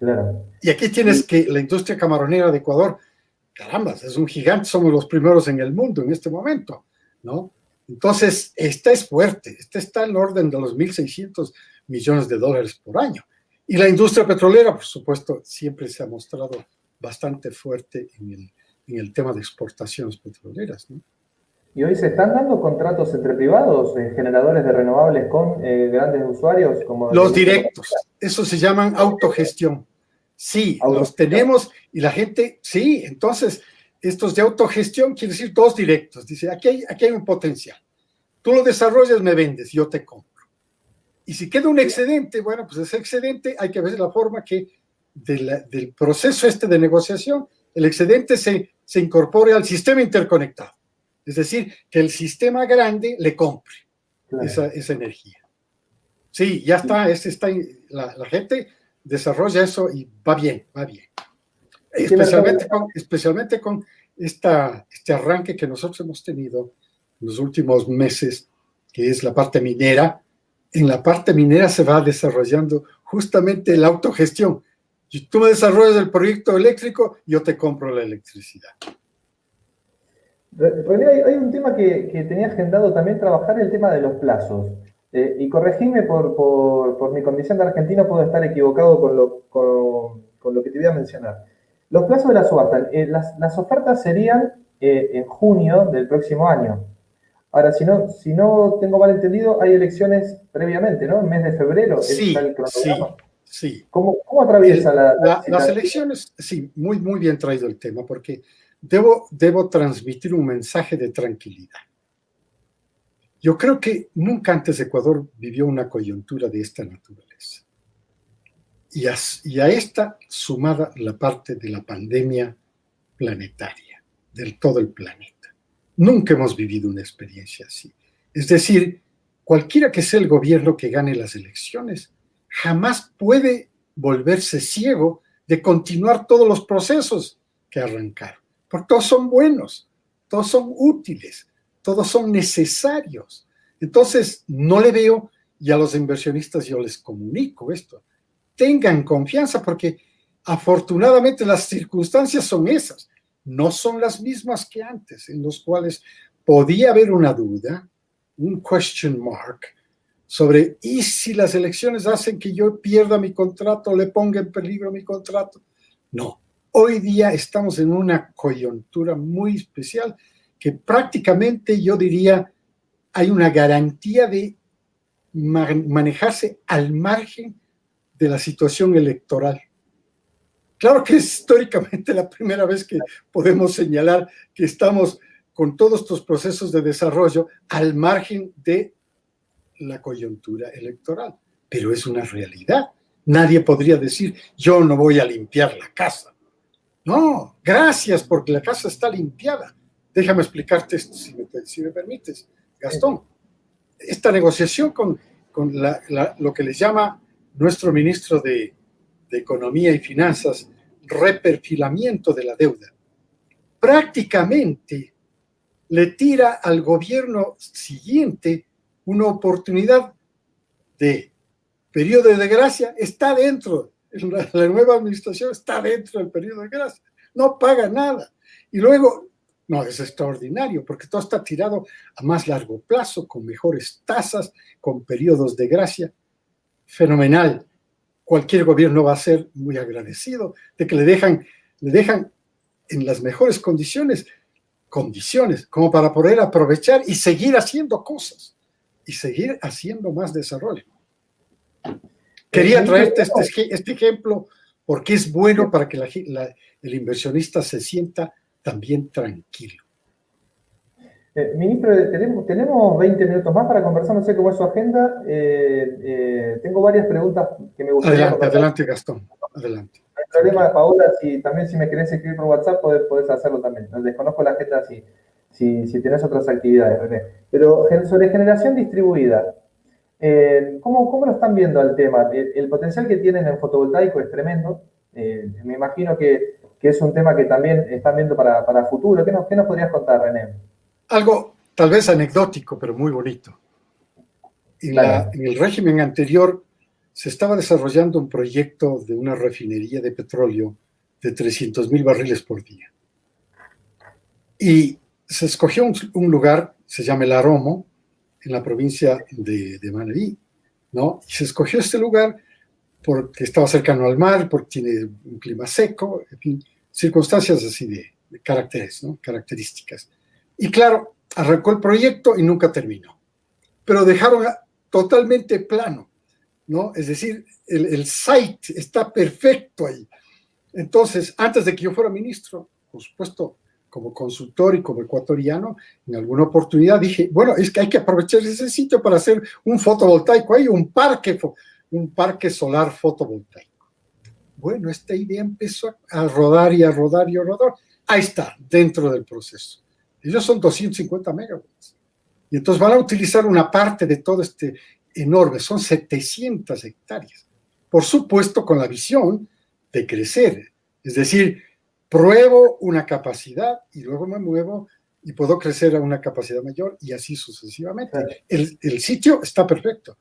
Claro. Y aquí tienes que la industria camaronera de Ecuador, caramba, es un gigante, somos los primeros en el mundo en este momento, ¿no? Entonces, esta es fuerte, esta está en el orden de los 1.600 millones de dólares por año. Y la industria petrolera, por supuesto, siempre se ha mostrado bastante fuerte en el tema de exportaciones petroleras, ¿no? ¿Y hoy se están dando contratos entre privados, generadores de renovables con grandes usuarios? Como los directos, eso se llaman autogestión. Sí, los tenemos y la gente, sí, entonces estos de autogestión quiere decir dos directos. Dice, aquí hay un potencial. Tú lo desarrollas, me vendes, yo te compro. Y si queda un excedente, bueno, pues ese excedente hay que ver la forma que del proceso de negociación, el excedente se incorpore al sistema interconectado. Es decir, que el sistema grande le compre esa energía. Sí, ya está, la gente desarrolla eso y va bien, va bien. Especialmente con este arranque que nosotros hemos tenido en los últimos meses, que es la parte minera. En la parte minera se va desarrollando justamente la autogestión. Si tú me desarrollas el proyecto eléctrico, yo te compro la electricidad. René, hay un tema que tenía agendado también trabajar, el tema de los plazos. Y corregime por mi condición de argentino, puedo estar equivocado con lo que te voy a mencionar. Los plazos de la subasta, las ofertas serían en junio del próximo año. Ahora, si no tengo mal entendido, hay elecciones previamente, ¿no? En mes de febrero. Sí, el cronograma. sí. ¿Cómo atraviesa las elecciones? Sí, muy, muy bien traído el tema, porque debo transmitir un mensaje de tranquilidad. Yo creo que nunca antes Ecuador vivió una coyuntura de esta naturaleza. Y a esta sumada la parte de la pandemia planetaria, del todo el planeta. Nunca hemos vivido una experiencia así. Es decir, cualquiera que sea el gobierno que gane las elecciones, jamás puede volverse ciego de continuar todos los procesos que arrancaron. Porque todos son buenos, todos son útiles, todos son necesarios. Entonces, no le veo, y a los inversionistas yo les comunico esto, tengan confianza porque afortunadamente las circunstancias son esas, no son las mismas que antes, en los cuales podía haber una duda, un question mark, sobre, ¿y si las elecciones hacen que yo pierda mi contrato, le ponga en peligro mi contrato? No, hoy día estamos en una coyuntura muy especial que prácticamente yo diría hay una garantía de manejarse al margen de la situación electoral. Claro que es históricamente la primera vez que podemos señalar que estamos con todos estos procesos de desarrollo al margen de la coyuntura electoral, pero es una realidad. Nadie podría decir, yo no voy a limpiar la casa. No, gracias porque la casa está limpiada. Déjame explicarte esto, si me permites, Gastón. Esta negociación con lo que le llama nuestro ministro de Economía y Finanzas, reperfilamiento de la deuda, prácticamente le tira al gobierno siguiente una oportunidad de periodo de gracia, está dentro, la nueva administración está dentro del periodo de gracia, no paga nada. Y luego, no, es extraordinario, porque todo está tirado a más largo plazo, con mejores tasas, con periodos de gracia. Fenomenal. Cualquier gobierno va a ser muy agradecido de que le dejan en las mejores condiciones como para poder aprovechar y seguir haciendo cosas y seguir haciendo más desarrollo. Quería traerte este ejemplo porque es bueno para que el inversionista se sienta también tranquilo. Ministro, tenemos 20 minutos más para conversar, no sé cómo es su agenda. Tengo varias preguntas que me gustaría... Adelante, Gastón, adelante. No hay problema, Paola, si me querés escribir por WhatsApp, podés hacerlo también. Desconozco la agenda si tenés otras actividades, René. Pero sobre generación distribuida, ¿cómo lo están viendo al tema? El potencial que tienen en fotovoltaico es tremendo. Me imagino que es un tema que también están viendo para futuro. ¿Qué nos podrías contar, René? Algo tal vez anecdótico, pero muy bonito. En el régimen anterior, se estaba desarrollando un proyecto de una refinería de petróleo de 300,000 barriles por día. Y se escogió un lugar, se llama El Aromo, en la provincia de Manabí, ¿no? Y se escogió este lugar porque estaba cercano al mar, porque tiene un clima seco, en fin, circunstancias así de caracteres, ¿no? Características. Y claro, arrancó el proyecto y nunca terminó. Pero dejaron totalmente plano, ¿no? Es decir, el site está perfecto ahí. Entonces, antes de que yo fuera ministro, por supuesto, como consultor y como ecuatoriano, en alguna oportunidad dije, bueno, es que hay que aprovechar ese sitio para hacer un fotovoltaico ahí, un parque solar fotovoltaico. Bueno, esta idea empezó a rodar y a rodar y a rodar. Ahí está, dentro del proceso. Ellos son 250 megawatts. Y entonces van a utilizar una parte de todo este enorme, son 700 hectáreas. Por supuesto, con la visión de crecer. Es decir, pruebo una capacidad y luego me muevo y puedo crecer a una capacidad mayor y así sucesivamente. Claro. El sitio está perfecto.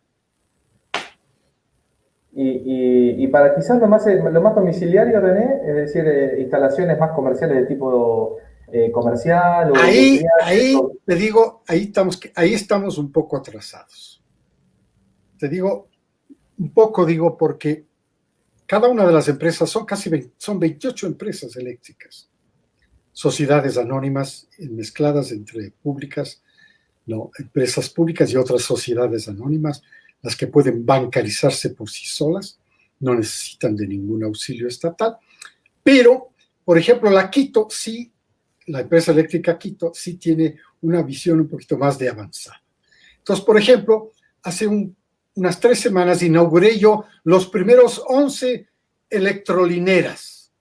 Y para quizás lo más domiciliario, René, es decir, instalaciones más comerciales de tipo comercial. Ahí te digo, ahí estamos un poco atrasados. Te digo, un poco digo porque cada una de las empresas son 28 empresas eléctricas, sociedades anónimas mezcladas entre públicas, no, empresas públicas y otras sociedades anónimas, las que pueden bancarizarse por sí solas, no necesitan de ningún auxilio estatal, pero, por ejemplo, la empresa eléctrica Quito sí tiene una visión un poquito más de avanzada. Entonces, por ejemplo, hace unas 3 semanas inauguré yo los primeros 11 electrolineras.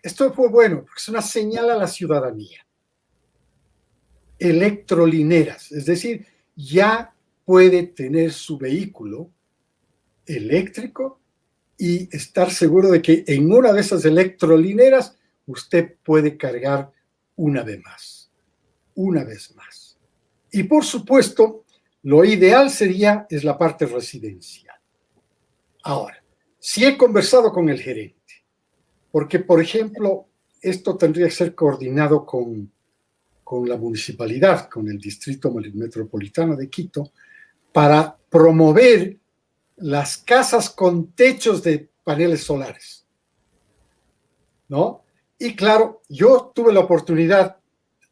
Esto fue bueno, porque es una señal a la ciudadanía. Electrolineras, es decir, ya puede tener su vehículo eléctrico y estar seguro de que en una de esas electrolineras usted puede cargar una vez más. Y por supuesto, lo ideal es la parte residencial. Ahora, sí he conversado con el gerente, porque, por ejemplo, esto tendría que ser coordinado con la municipalidad, con el distrito metropolitano de Quito, para promover las casas con techos de paneles solares, ¿no? Y claro, yo tuve la oportunidad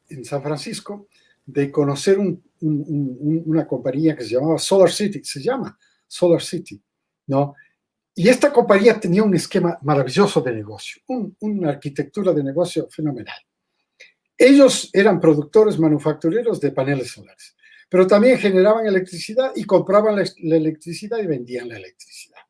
en San Francisco de conocer una compañía que se llama Solar City, ¿no? Y esta compañía tenía un esquema maravilloso de negocio, una arquitectura de negocio fenomenal. Ellos eran productores manufactureros de paneles solares, pero también generaban electricidad y compraban la electricidad y vendían la electricidad.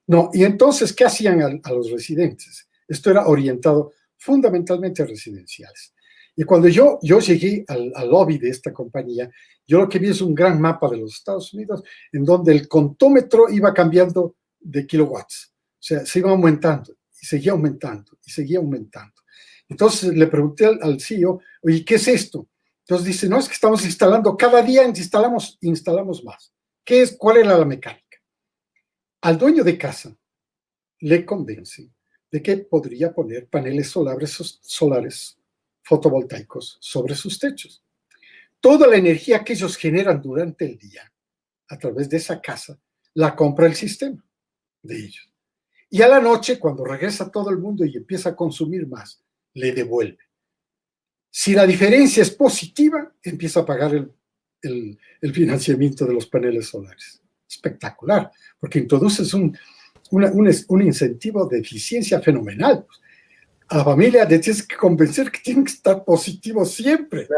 No, y entonces, ¿qué hacían a los residentes? Esto era orientado fundamentalmente a residenciales. Y cuando yo llegué al lobby de esta compañía, yo lo que vi es un gran mapa de los Estados Unidos en donde el contómetro iba cambiando de kilowatts. O sea, se iba aumentando y seguía aumentando y seguía aumentando. Entonces le pregunté al CEO, oye, ¿qué es esto? Entonces dice, no, es que estamos instalando, cada día instalamos más. ¿Cuál era la mecánica? Al dueño de casa le convence de que podría poner paneles solares fotovoltaicos sobre sus techos. Toda la energía que ellos generan durante el día a través de esa casa la compra el sistema de ellos. Y a la noche, cuando regresa todo el mundo y empieza a consumir más, le devuelve. Si la diferencia es positiva, empieza a pagar el financiamiento de los paneles solares. Espectacular, porque introduces un incentivo de eficiencia fenomenal. A la familia le tienes que convencer que tienen que estar positivos siempre.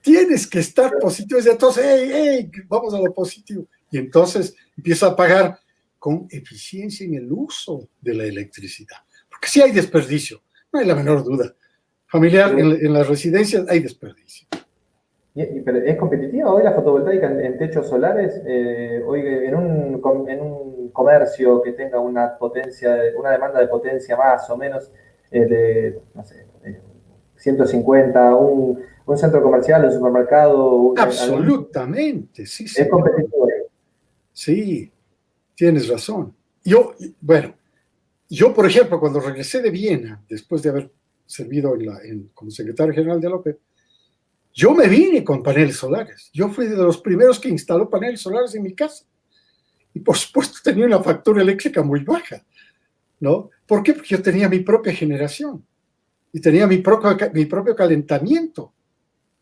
Tienes que estar positivos. Y entonces, vamos a lo positivo. Y entonces empieza a pagar con eficiencia en el uso de la electricidad. Porque sí hay desperdicio, no hay la menor duda. Familiar, en las residencias hay desperdicio. ¿Pero es competitiva hoy la fotovoltaica en techos solares? Hoy en un comercio que tenga una demanda de potencia más o menos de, no sé, 150, un centro comercial, un supermercado. Absolutamente, sí. ¿Es competitivo? Sí, tienes razón. Bueno, yo, por ejemplo, cuando regresé de Viena, después de haber servido como secretario general de la OPEP, yo me vine con paneles solares. Yo fui de los primeros que instaló paneles solares en mi casa. Y por supuesto tenía una factura eléctrica muy baja, ¿no? ¿Por qué? Porque yo tenía mi propia generación y tenía mi propio calentamiento,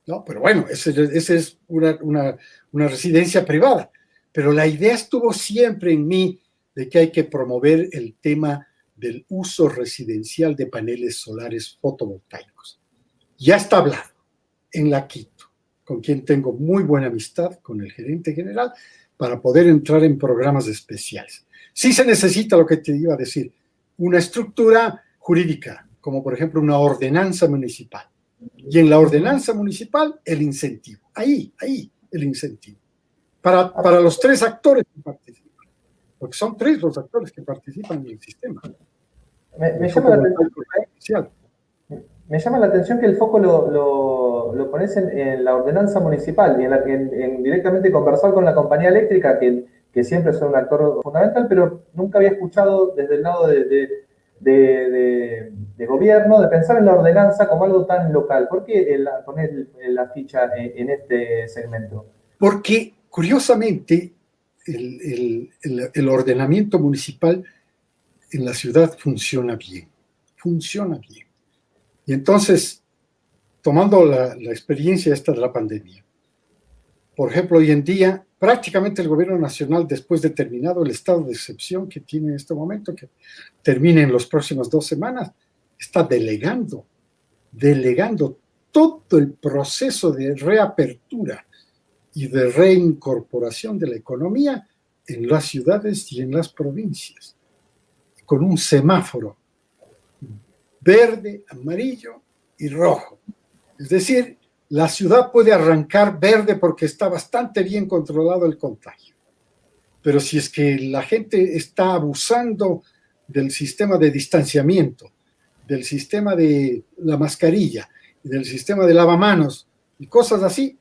¿no? Pero bueno, esa es una residencia privada. Pero la idea estuvo siempre en mí de que hay que promover el tema del uso residencial de paneles solares fotovoltaicos. Ya está hablado en la Quito, con quien tengo muy buena amistad, con el gerente general, para poder entrar en programas especiales. Sí se necesita, lo que te iba a decir, una estructura jurídica, como por ejemplo una ordenanza municipal. Y en la ordenanza municipal, el incentivo. Ahí, el incentivo. Para los 3 actores que participan. Porque son 3 los actores que participan en el sistema. Me llama la atención que el foco lo pones en la ordenanza municipal y en directamente conversar con la compañía eléctrica, que siempre son un actor fundamental, pero nunca había escuchado desde el lado de gobierno de pensar en la ordenanza como algo tan local. ¿Por qué poner la ficha en este segmento? Porque, curiosamente, el ordenamiento municipal en la ciudad funciona bien. Y entonces, tomando la experiencia esta de la pandemia, por ejemplo, hoy en día, prácticamente el gobierno nacional, después de terminado el estado de excepción que tiene en este momento, que termina en las próximas 2 semanas, está delegando todo el proceso de reapertura y de reincorporación de la economía en las ciudades y en las provincias, con un semáforo verde, amarillo y rojo. Es decir, la ciudad puede arrancar verde porque está bastante bien controlado el contagio. Pero si es que la gente está abusando del sistema de distanciamiento, del sistema de la mascarilla, del sistema de lavamanos y cosas así,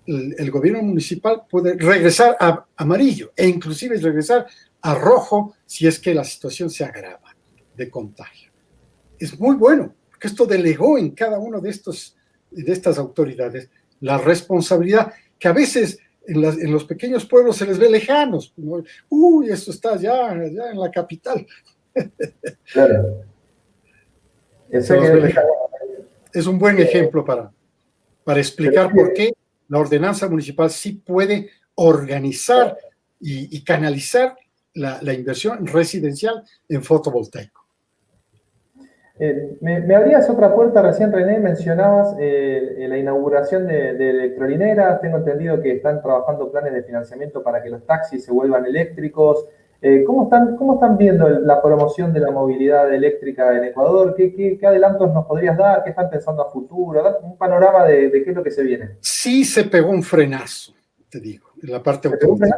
el gobierno municipal puede regresar a amarillo e inclusive regresar a rojo si es que la situación se agrava de contagio. Es muy bueno, porque esto delegó en cada uno de estas autoridades la responsabilidad que a veces en los pequeños pueblos se les ve lejanos. Uy, esto está ya en la capital. Claro. Es un buen ejemplo para explicar por qué la ordenanza municipal sí puede organizar y canalizar la inversión residencial en fotovoltaico. Me abrías otra puerta recién, René, mencionabas la inauguración de electrolineras. Tengo entendido que están trabajando planes de financiamiento para que los taxis se vuelvan eléctricos. ¿Cómo están viendo la promoción de la movilidad eléctrica en Ecuador? ¿Qué adelantos nos podrías dar? ¿Qué están pensando a futuro? Dar un panorama de qué es lo que se viene. Sí se pegó un frenazo, te digo, en la parte automotriz.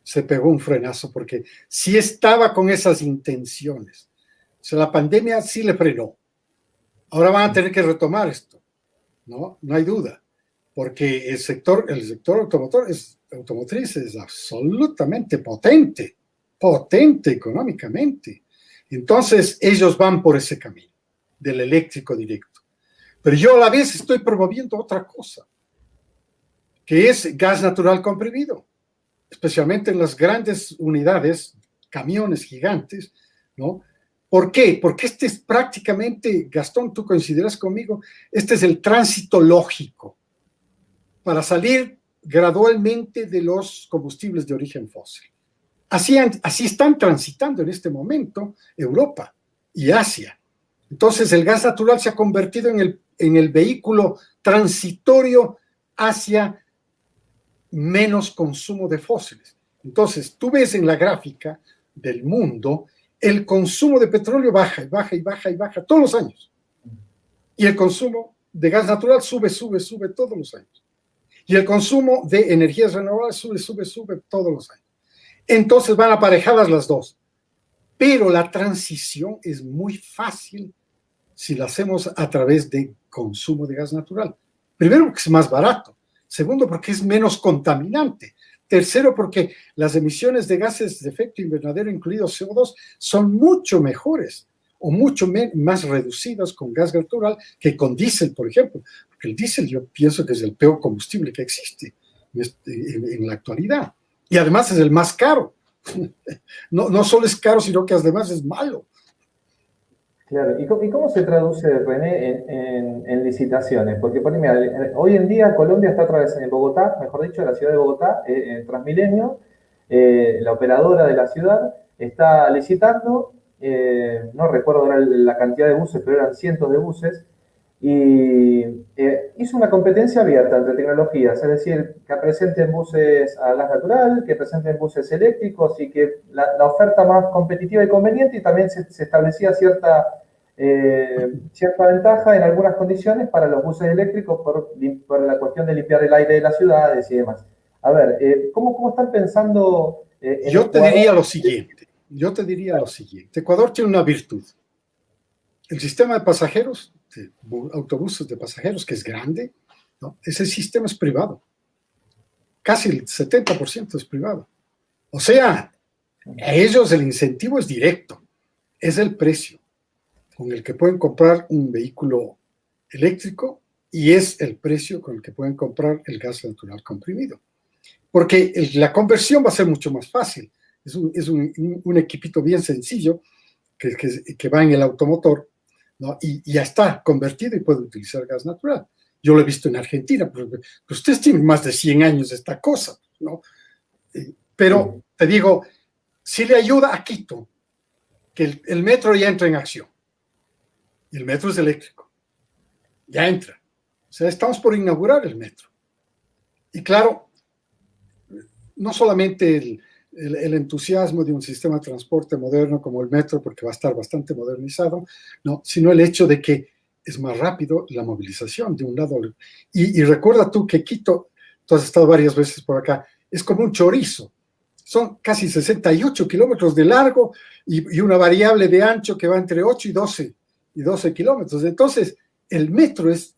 Se pegó un frenazo porque sí estaba con esas intenciones. O sea, la pandemia sí le frenó. Ahora van a tener que retomar esto, ¿no? No hay duda, porque el sector automotriz es absolutamente potente económicamente. Entonces, ellos van por ese camino del eléctrico directo. Pero yo a la vez estoy promoviendo otra cosa, que es gas natural comprimido, especialmente en las grandes unidades, camiones gigantes, ¿no? ¿Por qué? Porque este es prácticamente, Gastón, tú coincidirás conmigo, este es el tránsito lógico para salir gradualmente de los combustibles de origen fósil. Así están transitando en este momento Europa y Asia. Entonces el gas natural se ha convertido en el vehículo transitorio hacia menos consumo de fósiles. Entonces tú ves en la gráfica del mundo el consumo de petróleo baja todos los años. Y el consumo de gas natural sube todos los años. Y el consumo de energías renovables sube todos los años. Entonces van aparejadas las dos. Pero la transición es muy fácil si la hacemos a través de consumo de gas natural. Primero, porque es más barato. Segundo, porque es menos contaminante. Tercero, porque las emisiones de gases de efecto invernadero, incluido CO2, son mucho mejores o mucho más reducidas con gas natural que con diésel, por ejemplo. Porque el diésel yo pienso que es el peor combustible que existe en la actualidad. Y además es el más caro. No solo es caro, sino que además es malo. Claro, ¿y cómo se traduce, René, en licitaciones? Porque, por ejemplo, hoy en día Colombia está otra vez en Bogotá, mejor dicho, la ciudad de Bogotá, en Transmilenio, la operadora de la ciudad está licitando, no recuerdo ahora la cantidad de buses, pero eran cientos de buses, y hizo una competencia abierta entre tecnologías, es decir, que presenten buses a gas natural, que presenten buses eléctricos y que la oferta más competitiva y conveniente, y también se establecía cierta ventaja en algunas condiciones para los buses eléctricos por la cuestión de limpiar el aire de las ciudades y demás. A ver, ¿cómo están pensando en Yo te Ecuador? diría lo siguiente. Ecuador tiene una virtud. El sistema de pasajeros, de autobuses de pasajeros, que es grande, ¿no? Ese sistema es privado. Casi el 70% es privado. O sea, a ellos el incentivo es directo. Es el precio con el que pueden comprar un vehículo eléctrico y es el precio con el que pueden comprar el gas natural comprimido. Porque la conversión va a ser mucho más fácil. Es un equipito bien sencillo que va en el automotor, ¿no? Y ya está convertido y puede utilizar gas natural. Yo lo he visto en Argentina, pero ustedes tienen más de 100 años esta cosa, ¿no? Pero te digo, si le ayuda a Quito, que el metro ya entra en acción. Y el metro es eléctrico. Ya entra. O sea, estamos por inaugurar el metro. Y claro, no solamente el entusiasmo de un sistema de transporte moderno como el metro, porque va a estar bastante modernizado, ¿no? Sino el hecho de que es más rápido la movilización de un lado. Y recuerda tú que Quito, tú has estado varias veces por acá, es como un chorizo. Son casi 68 kilómetros de largo y una variable de ancho que va entre 8 y 12 kilómetros. Entonces, el metro es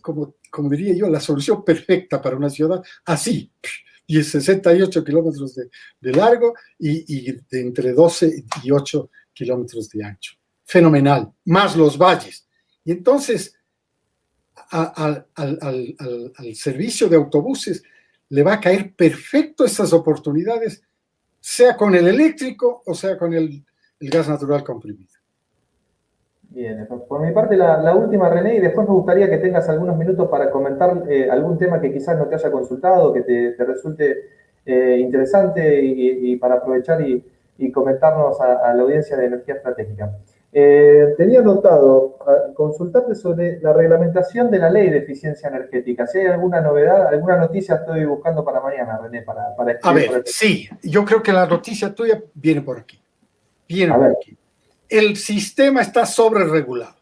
como diría yo, la solución perfecta para una ciudad así. Y es 68 kilómetros de largo y de entre 12 y 8 kilómetros de ancho. Fenomenal. Más los valles. Y entonces, al servicio de autobuses le va a caer perfecto esas oportunidades, sea con el eléctrico o sea con el gas natural comprimido. Bien, por mi parte la última, René, y después me gustaría que tengas algunos minutos para comentar algún tema que quizás no te haya consultado, que te resulte interesante y para aprovechar y comentarnos a la audiencia de Energía Estratégica. Tenía notado consultarte sobre la reglamentación de la ley de eficiencia energética. Si hay alguna novedad, alguna noticia estoy buscando para mañana, René, para a ver, sí, yo creo que la noticia tuya viene por aquí. Viene por aquí. El sistema está sobreregulado.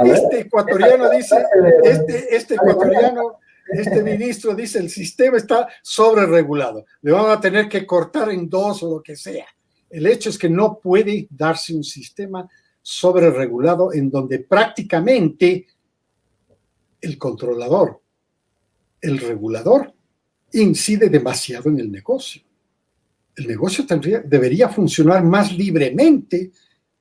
Este ecuatoriano dice, este ministro dice, el sistema está sobreregulado. Le van a tener que cortar en dos o lo que sea. El hecho es que no puede darse un sistema sobreregulado en donde prácticamente el controlador, el regulador, incide demasiado en el negocio. El negocio debería funcionar más libremente,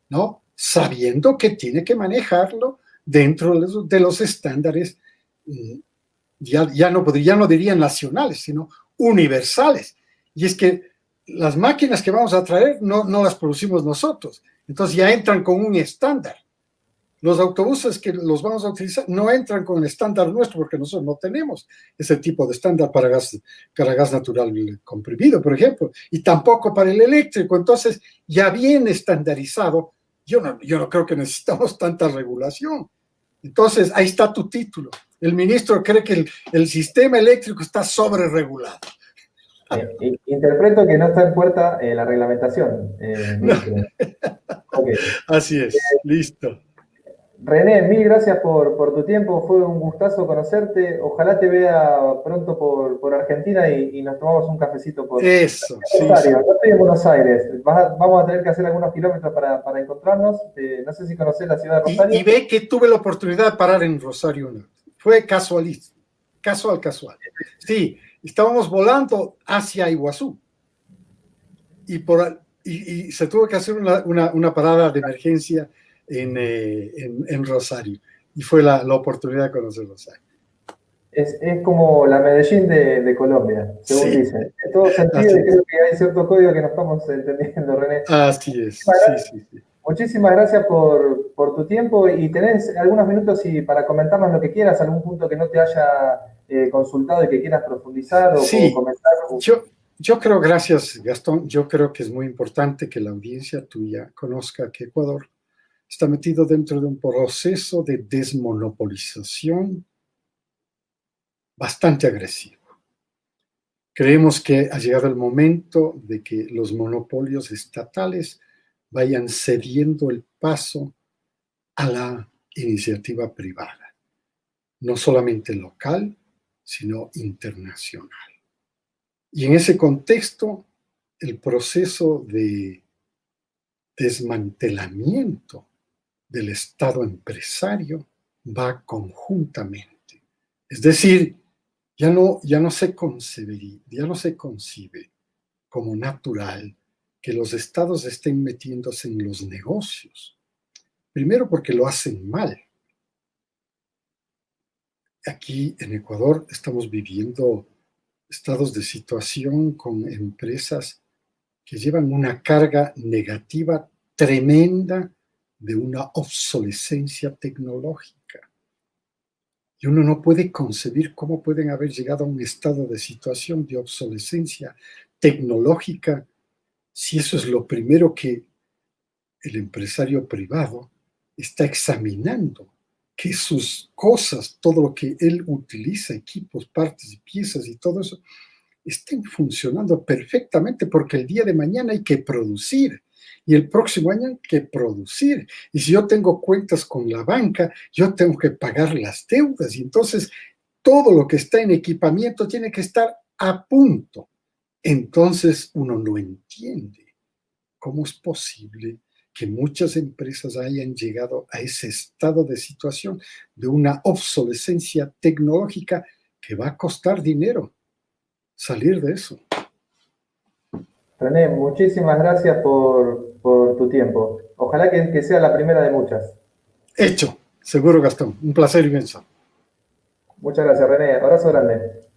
¿no? Sabiendo que tiene que manejarlo dentro de los estándares, ya no diría nacionales, sino universales. Y es que las máquinas que vamos a traer no las producimos nosotros, entonces ya entran con un estándar. Los autobuses que los vamos a utilizar no entran con el estándar nuestro porque nosotros no tenemos ese tipo de estándar para gas natural comprimido, por ejemplo, y tampoco para el eléctrico. Entonces ya viene estandarizado. Yo no creo que necesitamos tanta regulación. Entonces ahí está tu título. El ministro cree que el sistema eléctrico está sobreregulado. Interpreto que no está en puerta la reglamentación. No. Okay. Así es, listo. René, mil gracias por tu tiempo, fue un gustazo conocerte. Ojalá te vea pronto por Argentina y nos tomamos un cafecito por eso. Rosario. Sí. Yo estoy en Buenos Aires. Vamos a tener que hacer algunos kilómetros para encontrarnos. No sé si conocés la ciudad de Rosario. Y ve que tuve la oportunidad de parar en Rosario. Fue casual. Sí, estábamos volando hacia Iguazú y se tuvo que hacer una parada de emergencia en Rosario. Y fue la oportunidad de conocer Rosario. Es como la Medellín de Colombia, según Sí, dicen. En todo sentido, así y es. creo que hay cierto código que no estamos entendiendo, René. Así es, sí, sí, sí. Muchísimas gracias por tu tiempo y tenés algunos minutos para comentarnos lo que quieras, algún punto que no te haya consultado y que quieras profundizar o Sí, comentar. yo creo, gracias Gastón, yo creo que es muy importante que la audiencia tuya conozca que Ecuador está metido dentro de un proceso de desmonopolización bastante agresivo. Creemos que ha llegado el momento de que los monopolios estatales vayan cediendo el paso a la iniciativa privada, no solamente local, sino internacional. Y en ese contexto, el proceso de desmantelamiento del Estado empresario va conjuntamente. Es decir, ya no se concibe como natural que los estados estén metiéndose en los negocios. Primero porque lo hacen mal. Aquí en Ecuador estamos viviendo estados de situación con empresas que llevan una carga negativa tremenda de una obsolescencia tecnológica. Y uno no puede concebir cómo pueden haber llegado a un estado de situación de obsolescencia tecnológica si eso es lo primero que el empresario privado está examinando, que sus cosas, todo lo que él utiliza, equipos, partes y piezas y todo eso, estén funcionando perfectamente porque el día de mañana hay que producir y el próximo año hay que producir. Y si yo tengo cuentas con la banca, yo tengo que pagar las deudas y entonces todo lo que está en equipamiento tiene que estar a punto. Entonces uno no entiende cómo es posible que muchas empresas hayan llegado a ese estado de situación de una obsolescencia tecnológica que va a costar dinero salir de eso. René, muchísimas gracias por tu tiempo. Ojalá que sea la primera de muchas. Hecho, seguro Gastón, un placer inmenso. Muchas gracias, René. Abrazo grande.